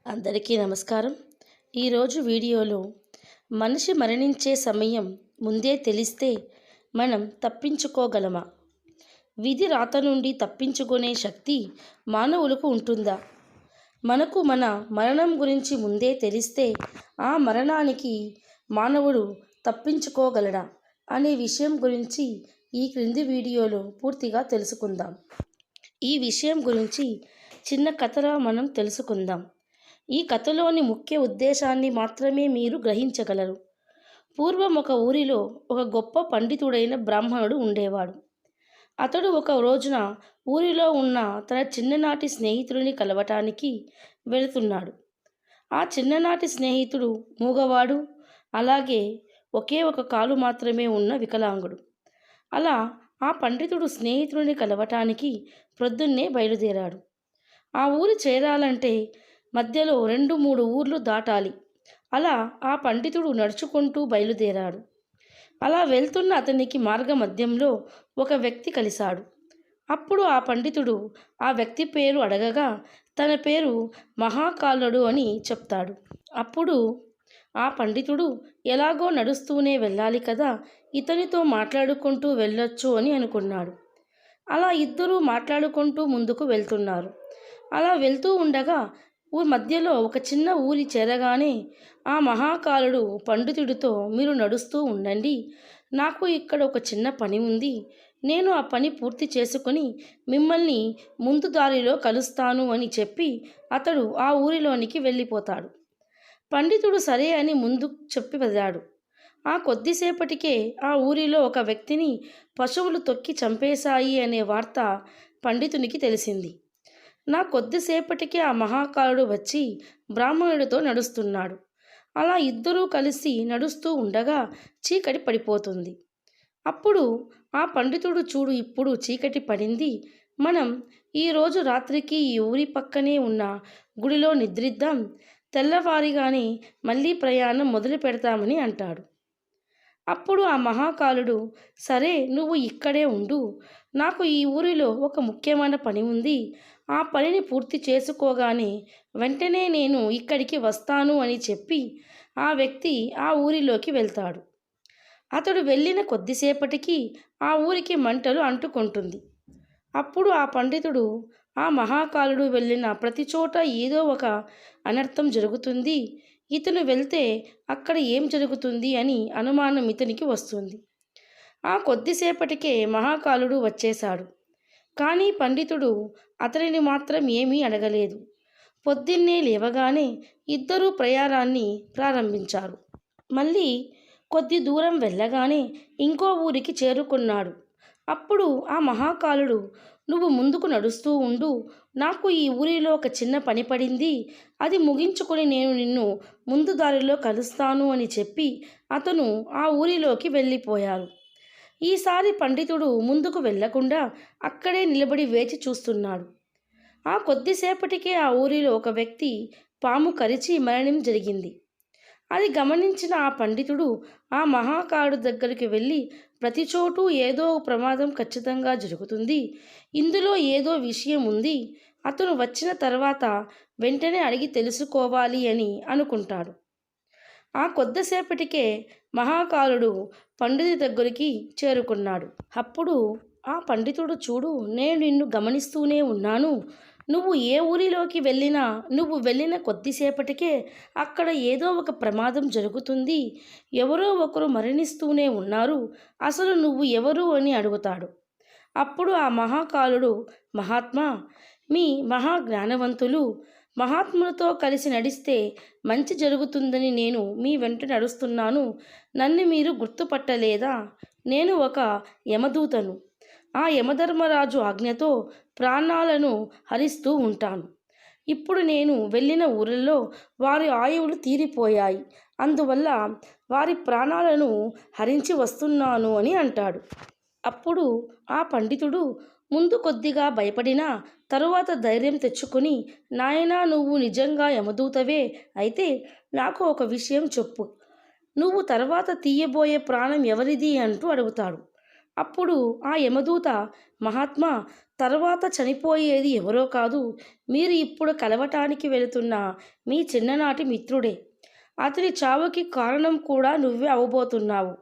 అందరికీ నమస్కారం. ఈరోజు వీడియోలో మనిషి మరణించే సమయం ముందే తెలిస్తే మనం తప్పించుకోగలమా? విధి రాత నుండి తప్పించుకునే శక్తి మానవులకు ఉంటుందా? మనకు మన మరణం గురించి ముందే తెలిస్తే ఆ మరణానికి మానవుడు తప్పించుకోగలడా అనే విషయం గురించి ఈ క్రింది వీడియోలో పూర్తిగా తెలుసుకుందాం. ఈ విషయం గురించి చిన్న కథలో మనం తెలుసుకుందాం. ఈ కథలోని ముఖ్య ఉద్దేశాన్ని మాత్రమే మీరు గ్రహించగలరు. పూర్వం ఒక ఊరిలో ఒక గొప్ప పండితుడైన బ్రాహ్మణుడు ఉండేవాడు. అతడు ఒక రోజున ఊరిలో ఉన్న తన చిన్ననాటి స్నేహితుడిని కలవటానికి వెళుతున్నాడు. ఆ చిన్ననాటి స్నేహితుడు మూగవాడు, అలాగే ఒకే ఒక కాలు మాత్రమే ఉన్న వికలాంగుడు. అలా ఆ పండితుడు స్నేహితుడిని కలవటానికి ప్రొద్దున్నే బయలుదేరాడు. ఆ ఊరు చేరాలంటే మధ్యలో 2-3 ఊర్లు దాటాలి. అలా ఆ పండితుడు నడుచుకుంటూ బయలుదేరాడు. అలా వెళ్తున్న అతనికి మార్గ మధ్యంలో ఒక వ్యక్తి కలిశాడు. అప్పుడు ఆ పండితుడు ఆ వ్యక్తి పేరు అడగగా తన పేరు మహాకాలుడు అని చెప్తాడు. అప్పుడు ఆ పండితుడు ఎలాగో నడుస్తూనే వెళ్ళాలి కదా, ఇతనితో మాట్లాడుకుంటూ వెళ్ళొచ్చు అని అనుకున్నాడు. అలా ఇద్దరూ మాట్లాడుకుంటూ ముందుకు వెళ్తున్నారు. అలా వెళ్తూ ఉండగా ఊరి మధ్యలో ఒక చిన్న ఊరి చేరగానే ఆ మహాకాలుడు పండితుడితో, మీరు నడుస్తూ ఉండండి, నాకు ఇక్కడ ఒక చిన్న పని ఉంది, నేను ఆ పని పూర్తి చేసుకొని మిమ్మల్ని ముందు దారిలో కలుస్తాను అని చెప్పి అతడు ఆ ఊరిలోనికి వెళ్ళిపోతాడు. పండితుడు సరే అని ముందు చెప్పి వెళ్ళాడు. ఆ కొద్దిసేపటికే ఆ ఊరిలో ఒక వ్యక్తిని పశువులు తొక్కి చంపేశాయి అనే వార్త పండితునికి తెలిసింది. కొద్దిసేపటికి ఆ మహాకాలుడు వచ్చి బ్రాహ్మణుడితో నడుస్తున్నాడు. అలా ఇద్దరూ కలిసి నడుస్తూ ఉండగా చీకటి పడిపోతుంది. అప్పుడు ఆ పండితుడు, చూడు ఇప్పుడు చీకటి పడింది, మనం ఈరోజు రాత్రికి ఈ ఊరి పక్కనే ఉన్న గుడిలో నిద్రిద్దాం, తెల్లవారిగానే మళ్ళీ ప్రయాణం మొదలు పెడతామని అంటాడు. అప్పుడు ఆ మహాకాలుడు, సరే నువ్వు ఇక్కడే ఉండు, నాకు ఈ ఊరిలో ఒక ముఖ్యమైన పని ఉంది, ఆ పనిని పూర్తి చేసుకోగానే వెంటనే నేను ఇక్కడికి వస్తాను అని చెప్పి ఆ వ్యక్తి ఆ ఊరిలోకి వెళ్తాడు. అతడు వెళ్ళిన కొద్దిసేపటికి ఆ ఊరికి మంటలు అంటుకుంటుంది. అప్పుడు ఆ పండితుడు, ఆ మహాకాలుడు వెళ్ళిన ప్రతి చోట ఏదో ఒక అనర్థం జరుగుతుంది, ఇతను వెళ్తే అక్కడ ఏం జరుగుతుంది అని అనుమానం ఇతనికి వస్తుంది. ఆ కొద్దిసేపటికే మహాకాలుడు వచ్చేశాడు. కానీ పండితుడు అతనిని మాత్రం ఏమీ అడగలేదు. పొద్దున్నే లేవగానే ఇద్దరూ ప్రయాణాన్ని ప్రారంభించారు. మళ్ళీ కొద్ది దూరం వెళ్ళగానే ఇంకో ఊరికి చేరుకున్నాడు. అప్పుడు ఆ మహాకాలుడు, నువ్వు ముందుకు నడుస్తూ ఉండు, నాకు ఈ ఊరిలో ఒక చిన్న పని పడింది, అది ముగించుకొని నేను నిన్ను ముందు దారిలో కలుస్తాను అని చెప్పి అతను ఆ ఊరిలోకి వెళ్ళిపోయారు. ఈసారి పండితుడు ముందుకు వెళ్లకుండా అక్కడే నిలబడి వేచి చూస్తున్నాడు. ఆ కొద్దిసేపటికే ఆ ఊరిలో ఒక వ్యక్తి పాము కరిచి మరణం జరిగింది. అది గమనించిన ఆ పండితుడు ఆ మహాకాలుడు దగ్గరికి వెళ్ళి, ప్రతి చోటు ఏదో ప్రమాదం ఖచ్చితంగా జరుగుతుంది, ఇందులో ఏదో విషయం ఉంది, అతను వచ్చిన తర్వాత వెంటనే అడిగి తెలుసుకోవాలి అని అనుకుంటాడు. ఆ కొద్దిసేపటికే మహాకాలుడు పండితుడి దగ్గరికి చేరుకున్నాడు. అప్పుడు ఆ పండితుడు, చూడు నేను నిన్ను గమనిస్తూనే ఉన్నాను, నువ్వు ఏ ఊరిలోకి వెళ్ళినా నువ్వు వెళ్ళిన కొద్దిసేపటికే అక్కడ ఏదో ఒక ప్రమాదం జరుగుతుంది, ఎవరో ఒకరు మరణిస్తూనే ఉన్నారు, అసలు నువ్వు ఎవరు అని అడుగుతాడు. అప్పుడు ఆ మహాకాలుడు, మహాత్మా, మీ మహాజ్ఞానవంతులు, మహాత్ములతో కలిసి నడిస్తే మంచి జరుగుతుందని నేను మీ వెంట నడుస్తున్నాను, నన్ను మీరు గుర్తుపట్టలేదా? నేను ఒక యమదూతను. ఆ యమధర్మరాజు ఆజ్ఞతో ప్రాణాలను హరిస్తూ ఉంటాను. ఇప్పుడు నేను వెళ్ళిన ఊరిలో వారి ఆయువులు తీరిపోయాయి, అందువల్ల వారి ప్రాణాలను హరించి వస్తున్నాను అని అంటాడు. అప్పుడు ఆ పండితుడు ముందు కొద్దిగా భయపడినా తరువాత ధైర్యం తెచ్చుకొని, నాయనా నువ్వు నిజంగా యమదూతవే అయితే నాకు ఒక విషయం చెప్పు, నువ్వు తర్వాత తీయబోయే ప్రాణం ఎవరిది అంటూ అడుగుతాడు. అప్పుడు ఆ యమదూత, మహాత్మా, తర్వాత చనిపోయేది ఎవరో కాదు, మీరు ఇప్పుడు కలవటానికి వెళుతున్న మీ చిన్ననాటి మిత్రుడే. అతని చావుకి కారణం కూడా నువ్వే అవబోతున్నావు.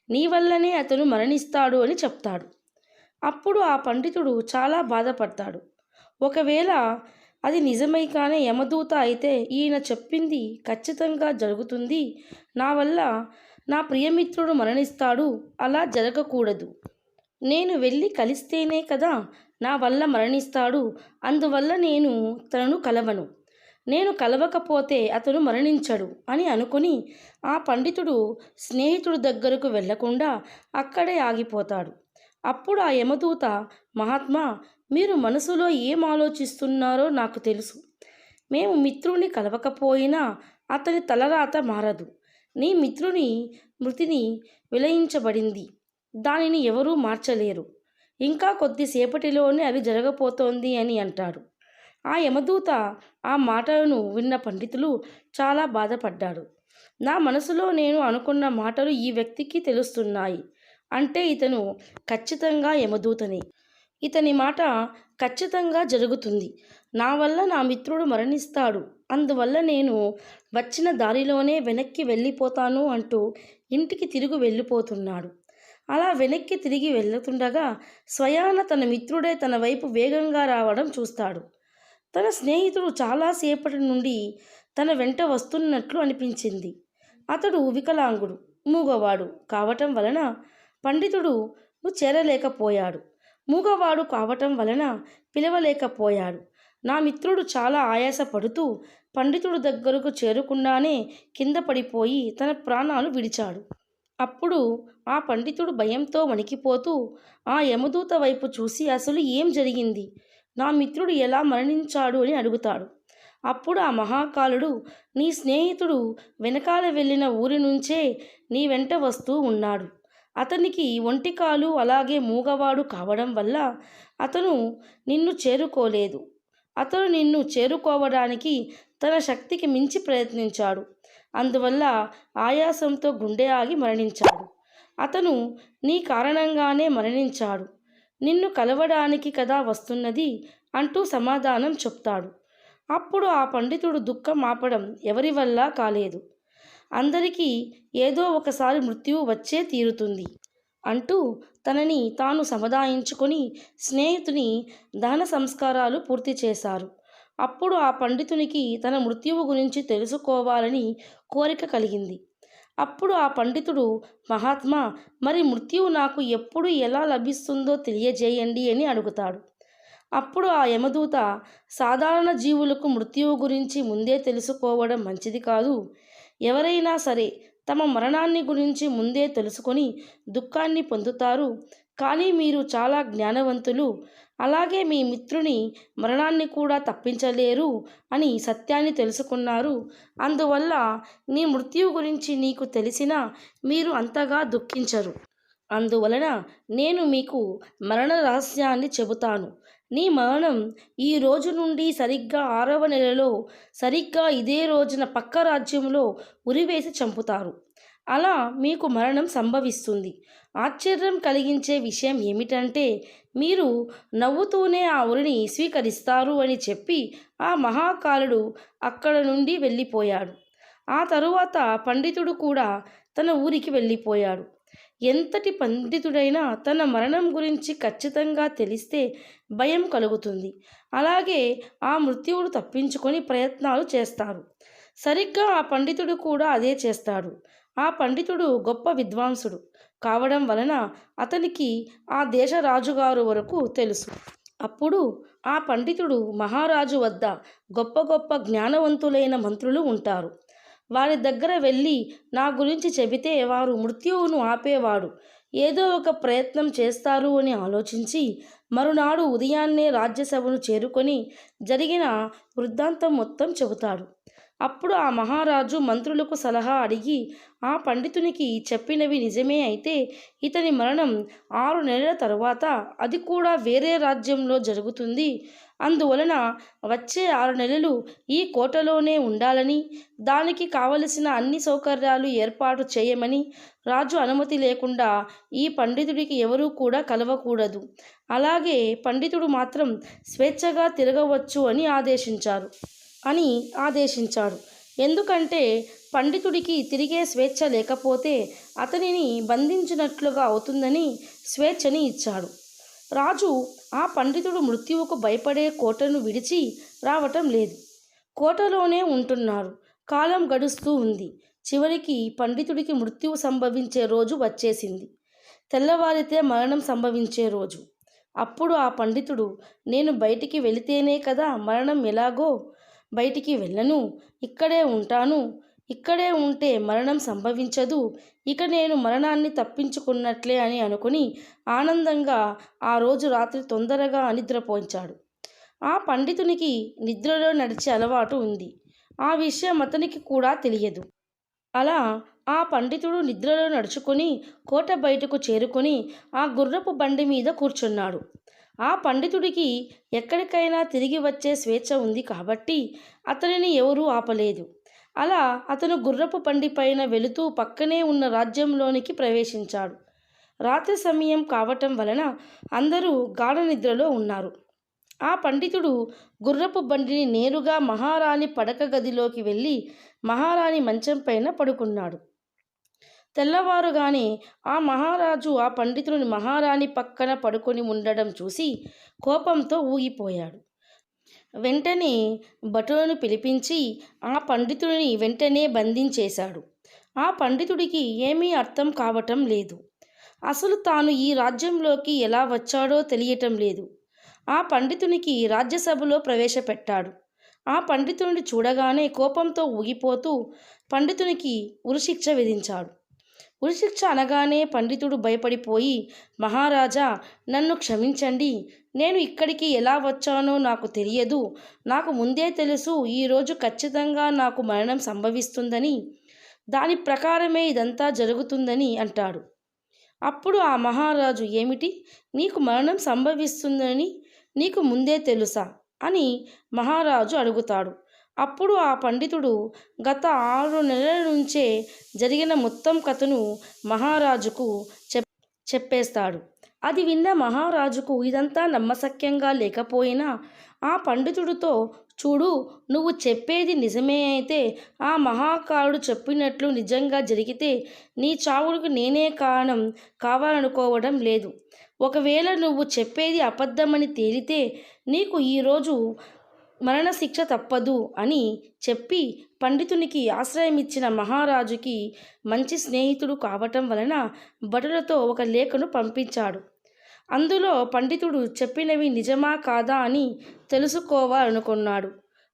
నీ వల్లనే అతను మరణిస్తాడు అని చెప్తాడు. అప్పుడు ఆ పండితుడు చాలా బాధపడతాడు. ఒకవేళ అది నిజమై కానీ యమదూత అయితే ఈయన చెప్పింది ఖచ్చితంగా జరుగుతుంది. నా వల్ల నా ప్రియమిత్రుడు మరణిస్తాడు. అలా జరగకూడదు. నేను వెళ్ళి కలిస్తేనే కదా నా వల్ల మరణిస్తాడు. అందువల్ల నేను తనను కలవను. నేను కలవకపోతే అతను మరణించడు అని అనుకుని ఆ పండితుడు స్నేహితుడి దగ్గరకు వెళ్లకుండా అక్కడే ఆగిపోతాడు. అప్పుడు ఆ యమదూత, మహాత్మా, మీరు మనసులో ఏం ఆలోచిస్తున్నారో నాకు తెలుసు. మేము మిత్రుని కలవకపోయినా అతని తలరాత మారదు. నీ మిత్రుని మృతిని విలయించబడింది. దానిని ఎవరూ మార్చలేరు. ఇంకా కొద్దిసేపటిలోనే అది జరగబోతోంది అని అంటాడు. ఆ యమదూత ఆ మాటలను విన్న పండితులు చాలా బాధపడ్డాడు. నా మనసులో నేను అనుకున్న మాటలు ఈ వ్యక్తికి తెలుస్తున్నాయి. అంటే ఇతను ఖచ్చితంగా యమదూతనే. ఇతని మాట ఖచ్చితంగా జరుగుతుంది. నా వల్ల నా మిత్రుడు మరణిస్తాడు. అందువల్ల నేను వచ్చిన దారిలోనే వెనక్కి వెళ్ళిపోతాను అంటూ ఇంటికి తిరిగి వెళ్ళిపోతున్నాడు. అలా వెనక్కి తిరిగి వెళ్తుండగా స్వయాన తన మిత్రుడే తన వైపు వేగంగా రావడం చూస్తాడు. తన స్నేహితుడు చాలాసేపటి నుండి తన వెంట వస్తున్నట్లు అనిపించింది. అతడు వికలాంగుడు, మూగవాడు కావటం వలన పండితుడు చేరలేకపోయాడు. మూగవాడు కావటం వలన పిలవలేకపోయాడు. నా మిత్రుడు చాలా ఆయాసపడుతూ పండితుడు దగ్గరకు చేరుకుండానే కింద పడిపోయి తన ప్రాణాలు విడిచాడు. అప్పుడు ఆ పండితుడు భయంతో వణికిపోతూ ఆ యమదూత వైపు చూసి అసలు ఏం జరిగింది, నా మిత్రుడు ఎలా మరణించాడు అని అడుగుతాడు. అప్పుడు ఆ మహాకాలుడు, నీ స్నేహితుడు వెనకాల వెళ్ళిన ఊరి నుంచే నీ వెంట వస్తూ ఉన్నాడు. అతనికి ఒంటికాలు అలాగే మూగవాడు కావడం వల్ల అతను నిన్ను చేరుకోలేదు. అతను నిన్ను చేరుకోవడానికి తన శక్తికి మించి ప్రయత్నించాడు. అందువల్ల ఆయాసంతో గుండె ఆగి మరణించాడు. అతను నీ కారణంగానే మరణించాడు. నిన్ను కలవడానికి కదా వస్తున్నది అంటూ సమాధానం చెప్తాడు. అప్పుడు ఆ పండితుడు దుఃఖం ఆపడం ఎవరి వల్ల కాలేదు. అందరికీ ఏదో ఒకసారి మృత్యువు వచ్చే తీరుతుంది అంటూ తనని తాను సముదాయించుకొని స్నేహితుని దహన సంస్కారాలు పూర్తి చేశారు. అప్పుడు ఆ పండితునికి తన మృత్యువు గురించి తెలుసుకోవాలని కోరిక కలిగింది. అప్పుడు ఆ పండితుడు, మహాత్మా, మరి మృత్యువు నాకు ఎప్పుడు ఎలా లభిస్తుందో తెలియజేయండి అని అడుగుతాడు. అప్పుడు ఆ యమదూత, సాధారణ జీవులకు మృత్యువు గురించి ముందే తెలుసుకోవడం మంచిది కాదు. ఎవరైనా సరే తమ మరణాన్ని గురించి ముందే తెలుసుకొని దుఃఖాన్ని పొందుతారు. కానీ మీరు చాలా జ్ఞానవంతులు. అలాగే మీ మిత్రుని మరణాన్ని కూడా తప్పించలేరు అని సత్యాన్ని తెలుసుకున్నారు. అందువల్ల నీ మృత్యువు గురించి నీకు తెలిసినా మీరు అంతగా దుఃఖించరు. అందువలన నేను మీకు మరణ రహస్యాన్ని చెబుతాను. నీ మరణం ఈ రోజు నుండి సరిగ్గా 6వ నెలలో సరిగ్గా ఇదే రోజున పక్క రాజ్యంలో ఉరివేసి చంపుతారు. అలా మీకు మరణం సంభవిస్తుంది. ఆశ్చర్యం కలిగించే విషయం ఏమిటంటే మీరు నవ్వుతూనే ఆ ఉరిని స్వీకరిస్తారు అని చెప్పి ఆ మహాకాలుడు అక్కడ నుండి వెళ్ళిపోయాడు. ఆ తరువాత పండితుడు కూడా తన ఊరికి వెళ్ళిపోయాడు. ఎంతటి పండితుడైనా తన మరణం గురించి ఖచ్చితంగా తెలిస్తే భయం కలుగుతుంది. అలాగే ఆ మృత్యువును తప్పించుకొని ప్రయత్నాలు చేస్తారు. సరిగ్గా ఆ పండితుడు కూడా అదే చేస్తాడు. ఆ పండితుడు గొప్ప విద్వాంసుడు కావడం వలన అతనికి ఆ దేశ రాజుగారు వరకు తెలుసు. అప్పుడు ఆ పండితుడు మహారాజు వద్ద గొప్ప గొప్ప జ్ఞానవంతులైన మంత్రులు ఉంటారు. వారి దగ్గర వెళ్ళి నా గురించి చెబితే వారు మృత్యువును ఆపేవాడు ఏదో ఒక ప్రయత్నం చేస్తారు అని ఆలోచించి మరునాడు ఉదయాన్నే రాజ్యసభను చేరుకొని జరిగిన వృత్తాంతం మొత్తం చెబుతాడు. అప్పుడు ఆ మహారాజు మంత్రులకు సలహా అడిగి ఆ పండితునికి చెప్పినవి నిజమే అయితే ఇతని మరణం 6 నెలల తరువాత, అది కూడా వేరే రాజ్యంలో జరుగుతుంది. అందువలన వచ్చే 6 నెలలు ఈ కోటలోనే ఉండాలని, దానికి కావలసిన అన్ని సౌకర్యాలు ఏర్పాటు చేయమని, రాజు అనుమతి లేకుండా ఈ పండితుడికి ఎవరూ కూడా కలవకూడదు, అలాగే పండితుడు మాత్రం స్వేచ్ఛగా తిరగవచ్చు అని ఆదేశించాడు. ఎందుకంటే పండితుడికి తిరిగే స్వేచ్ఛ లేకపోతే అతనిని బంధించినట్లుగా అవుతుందని స్వేచ్ఛని ఇచ్చాడు. రాజు ఆ పండితుడు మృత్యువుకు భయపడే కోటను విడిచి రావటం లేదు. కోటలోనే ఉంటున్నారు. కాలం గడుస్తూ ఉంది. చివరికి పండితుడికి మృత్యువు సంభవించే రోజు వచ్చేసింది. తెల్లవారితే మరణం సంభవించే రోజు. అప్పుడు ఆ పండితుడు, నేను బయటికి వెళితేనే కదా మరణం, ఎలాగో బయటికి వెళ్ళను, ఇక్కడే ఉంటాను, ఇక్కడే ఉంటే మరణం సంభవించదు, ఇక నేను మరణాన్ని తప్పించుకున్నట్లే అని అనుకుని ఆనందంగా ఆ రోజు రాత్రి తొందరగా నిద్రపోయించాడు. ఆ పండితునికి నిద్రలో నడిచే అలవాటు ఉంది. ఆ విషయం అతనికి కూడా తెలియదు. అలా ఆ పండితుడు నిద్రలో నడుచుకొని కోట బయటకు చేరుకొని ఆ గుర్రపు బండి మీద కూర్చున్నాడు. ఆ పండితుడికి ఎక్కడికైనా తిరిగి వచ్చే స్వేచ్ఛ ఉంది కాబట్టి అతనిని ఎవరూ ఆపలేదు. అలా అతను గుర్రపు బండి పైన వెళుతూ పక్కనే ఉన్న రాజ్యంలోనికి ప్రవేశించాడు. రాత్రి సమయం కావటం వలన అందరూ గాఢ నిద్రలో ఉన్నారు. ఆ పండితుడు గుర్రపు బండిని నేరుగా మహారాణి పడక గదిలోకి వెళ్ళి మహారాణి మంచం పైన పడుకున్నాడు. తెల్లవారుగానే ఆ మహారాజు ఆ పండితుడిని మహారాణి పక్కన పడుకొని ఉండడం చూసి కోపంతో ఊగిపోయాడు. వెంటనే భటులను పిలిపించి ఆ పండితుడిని వెంటనే బంధించేశాడు. ఆ పండితుడికి ఏమీ అర్థం కావటం లేదు. అసలు తాను ఈ రాజ్యంలోకి ఎలా వచ్చాడో తెలియటం లేదు. ఆ పండితునికి రాజ్యసభలో ప్రవేశపెట్టాడు. ఆ పండితుడిని చూడగానే కోపంతో ఊగిపోతూ పండితునికి ఉరిశిక్ష విధించాడు. ఉరిశిక్ష అనగానే పండితుడు భయపడిపోయి, మహారాజా, నన్ను క్షమించండి, నేను ఇక్కడికి ఎలా వచ్చానో నాకు తెలియదు, నాకు ముందే తెలుసు ఈరోజు ఖచ్చితంగా నాకు మరణం సంభవిస్తుందని, దాని ప్రకారమే ఇదంతా జరుగుతుందని అంటాడు. అప్పుడు ఆ మహారాజు, ఏమిటి, నీకు మరణం సంభవిస్తుందని నీకు ముందే తెలుసా అని మహారాజు అడుగుతాడు. అప్పుడు ఆ పండితుడు గత 6 నెలల నుంచే జరిగిన మొత్తం కథను మహారాజుకు చెప్పేస్తాడు. అది విన్న మహారాజుకు ఇదంతా నమ్మశక్యంగా లేకపోయినా ఆ పండితుడితో, చూడు, నువ్వు చెప్పేది నిజమే అయితే ఆ మహాకారుడు చెప్పినట్లు నిజంగా జరిగితే నీ చావుకు నేనే కారణం కావాలనుకోవడం లేదు. ఒకవేళ నువ్వు చెప్పేది అబద్ధమని తేలితే నీకు ఈరోజు మరణశిక్ష తప్పదు అని చెప్పి పండితునికి ఆశ్రయమిచ్చిన మహారాజుకి మంచి స్నేహితుడు కావటం వలన భటులతో ఒక లేఖను పంపించాడు. అందులో పండితుడు చెప్పినవి నిజమా కాదా అని తెలుసుకోవాలనుకున్నాడు.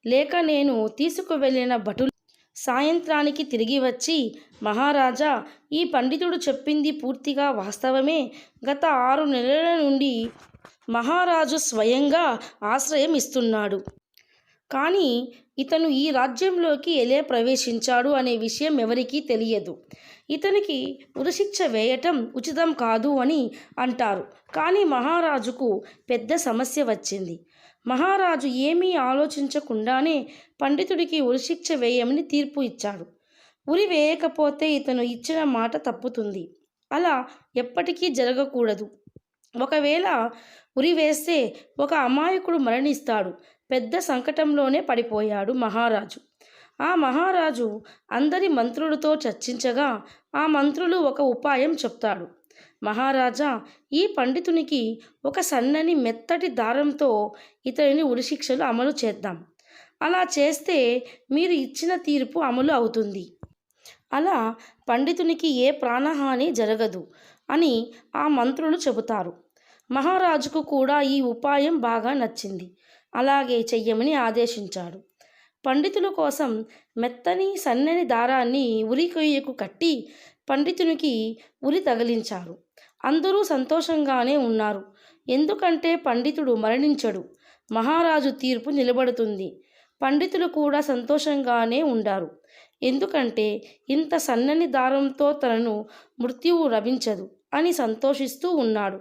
లేక నేను తీసుకువెళ్ళిన భటులు సాయంత్రానికి తిరిగి వచ్చి, మహారాజా, ఈ పండితుడు చెప్పింది పూర్తిగా వాస్తవమే. గత 6 నెలల నుండి మహారాజు స్వయంగా ఆశ్రయం ఇస్తున్నాడు. కానీ ఇతను ఈ రాజ్యంలోకి ఎలా ప్రవేశించాడు అనే విషయం ఎవరికీ తెలియదు. ఇతనికి ఉరిశిక్ష వేయటం ఉచితం కాదు అని అంటారు. కానీ మహారాజుకు పెద్ద సమస్య వచ్చింది. మహారాజు ఏమీ ఆలోచించకుండానే పండితుడికి ఉరిశిక్ష వేయమని తీర్పు ఇచ్చాడు. ఉరి వేయకపోతే ఇతను ఇచ్చిన మాట తప్పుతుంది. అలా ఎప్పటికీ జరగకూడదు. ఒకవేళ ఉరి వేస్తే ఒక అమాయకుడు మరణిస్తాడు. పెద్ద సంకటంలోనే పడిపోయాడు మహారాజు. ఆ మహారాజు అందరి మంత్రులతో చర్చించగా ఆ మంత్రులు ఒక ఉపాయం చెప్తాడు. మహారాజా, ఈ పండితునికి ఒక సన్నని మెత్తటి దారంతో ఇతనిని ఉరిశిక్షలు అమలు చేద్దాం. అలా చేస్తే మీరు ఇచ్చిన తీర్పు అమలు అవుతుంది. అలా పండితునికి ఏ ప్రాణహాని జరగదు అని ఆ మంత్రులు చెబుతారు. మహారాజుకు కూడా ఈ ఉపాయం బాగా నచ్చింది. అలాగే చెయ్యమని ఆదేశించాడు. పండితుల కోసం మెత్తని సన్నని దారాన్ని ఉరి కొయ్యకు కట్టి పండితునికి ఉరి తగిలించారు. అందరూ సంతోషంగానే ఉన్నారు. ఎందుకంటే పండితుడు మరణించడు. మహారాజు తీర్పు నిలబడుతుంది. పండితులు కూడా సంతోషంగానే ఉండారు. ఎందుకంటే ఇంత సన్నని దారంతో తనను మృత్యువు లభించదు అని సంతోషిస్తూ ఉన్నాడు.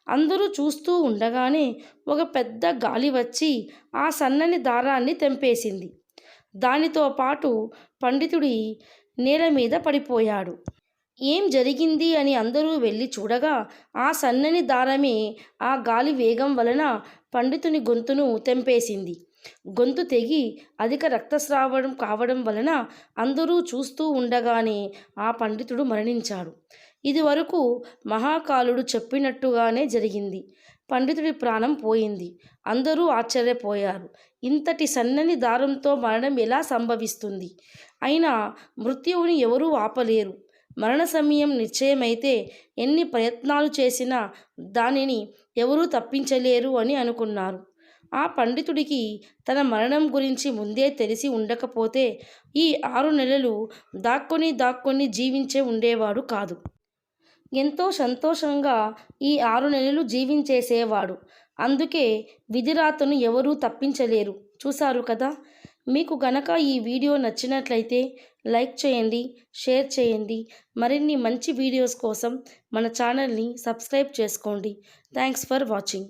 అందరూ చూస్తూ ఉండగానే ఒక పెద్ద గాలి వచ్చి ఆ సన్నని దారాన్ని తెంపేసింది. దానితో పాటు పండితుడి నేల మీద పడిపోయాడు. ఏం జరిగింది అని అందరూ వెళ్ళి చూడగా ఆ సన్నని దారమే ఆ గాలి వేగం వలన పండితుని గొంతును తెంపేసింది. గొంతు తెగి అధిక రక్తస్రావం కావడం వలన అందరూ చూస్తూ ఉండగానే ఆ పండితుడు మరణించాడు. ఇది వరకు మహాకాలుడు చెప్పినట్టుగానే జరిగింది. పండితుడి ప్రాణం పోయింది. అందరూ ఆశ్చర్యపోయారు. ఇంతటి సన్నని దారంతో మరణం ఎలా సంభవిస్తుంది? అయినా మృత్యువుని ఎవరూ ఆపలేరు. మరణ సమయం నిశ్చయమైతే ఎన్ని ప్రయత్నాలు చేసినా దానిని ఎవరూ తప్పించలేరు అని అనుకున్నారు. ఆ పండితుడికి తన మరణం గురించి ముందే తెలిసి ఉండకపోతే ఈ 6 నెలలు దాక్కొని జీవించే ఉండేవాడు కాదు. ఎంతో సంతోషంగా ఈ 6 నెలలు జీవించేసేవాడు. అందుకే విధిరాతను ఎవరూ తప్పించలేరు. చూశారు కదా. మీకు గనక ఈ వీడియో నచ్చినట్లయితే లైక్ చేయండి, షేర్ చేయండి. మరిన్ని మంచి వీడియోస్ కోసం మన ఛానల్ని సబ్స్క్రైబ్ చేసుకోండి. Thanks for watching.